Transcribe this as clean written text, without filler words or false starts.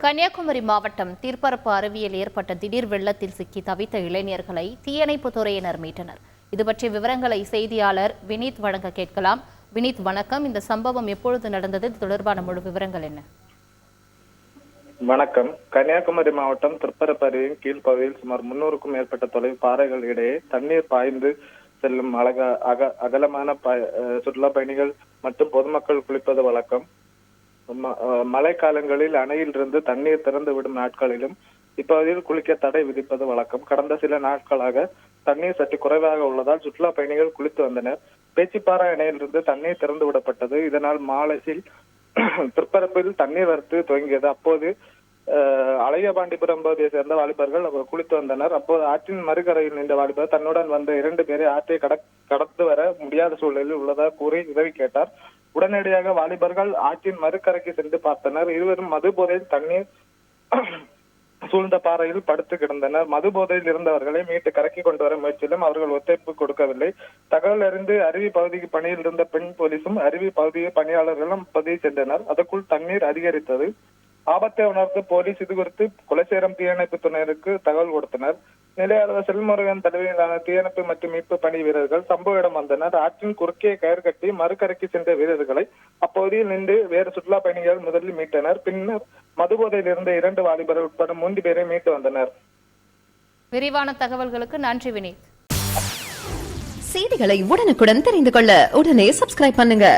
கன்னியாகுமரி மாவட்டம் தீர்ப்பரப்பு அருவியில் ஏற்பட்ட திடீர் வெள்ளத்தில் சிக்கி தவித்த இளைஞர்களை தீயணைப்பு துறையினர் மீட்டனர். இது பற்றிய விவரங்களை செய்தியாளர் வினீத் வழங்க கேட்கலாம். வினீத், வணக்கம். இந்த சம்பவம் எப்பொழுது நடந்தது? இது தொடர்பான முழு விவரங்கள் என்ன? வணக்கம். கன்னியாகுமரி மாவட்டம் திருப்பரப்பு அருவியின் கீழ்ப்பகுதியில் சுமார் 300க்கும் மேற்பட்ட தொலைவு பாறைகள் இடையே தண்ணீர் பாய்ந்து செல்லும் அகலமான சுற்றுலா பயணிகள் மற்றும் பொதுமக்கள் குளிப்பது வழக்கம். மழை காலங்களில் அணையில் இருந்து தண்ணீர் திறந்து விடும் நாட்களிலும் இப்பகுதியில் குளிக்க தடை விதிப்பது வழக்கம். கடந்த சில நாட்களாக தண்ணீர் சற்று குறைவாக உள்ளதால் சுற்றுலா பயணிகள் குளித்து வந்தனர். பேச்சிப்பாறை அணையிலிருந்து தண்ணீர் திறந்து விடப்பட்டது. இதனால் மாலையில் திருப்பரப்பில் தண்ணீர் வரத்து துவங்கியது. அப்போது அழகியபாண்டிபுரம் பகுதியை சேர்ந்த வாலிபர்கள் குளித்து வந்தனர். அப்போது ஆற்றின் மறுகரையில் நின்ற வாலிபர் தன்னுடன் வந்த 2 பேரை ஆற்றை கடந்து வர முடியாத சூழலில் உள்ளதாக கூறி உதவி கேட்டார். உடனடியாக வாலிபர்கள் ஆற்றின் மறுகரைக்கு சென்று பார்த்தனர். இருவரும் மது போதையில் தண்ணீர் சூழ்ந்த பாறையில் படுத்து கிடந்தனர். மது போதையில் இருந்தவர்களை மீட்டு கரைக்கு கொண்டு வர முயற்சியிலும் அவர்கள் ஒத்துழைப்பு கொடுக்கவில்லை. தகவல் அறிந்து அருவி பகுதிக்கு பணியில் இருந்த பெண் போலீசும் அருவி பகுதி பணியாளர்களும் பகுதியை சென்றனர். அதற்குள் தண்ணீர் அதிகரித்தது. ஆபத்தை உணர்ந்து போலீஸ் இது குறித்து குலசேரம் தீயணைப்பு துறையினருக்கு தகவல் கொடுத்தனர். நிலையாளர் செல்முருகன் தலைமையிலான தீயணைப்பு மற்றும் மீட்பு பணி வீரர்கள் சம்பவ இடம் வந்தனர். ஆற்றின் குறுக்கே கயிறு கட்டி மறுகரைக்கு சென்ற வீரர்களை அப்பகுதியில் நின்று வேறு சுற்றுலா பயணிகள் முதலில் மீட்டனர். பின்னர் மதுபோதையில் இருந்த 2 வாலிபர்கள் உட்பட 3 பேரை மீட்டு வந்தனர். விரிவான தகவல்களுக்கு நன்றி வினீத். செய்திகளை உடனுக்குடன் தெரிந்து கொள்ள உடனே சப்ஸ்கிரைப் பண்ணுங்க.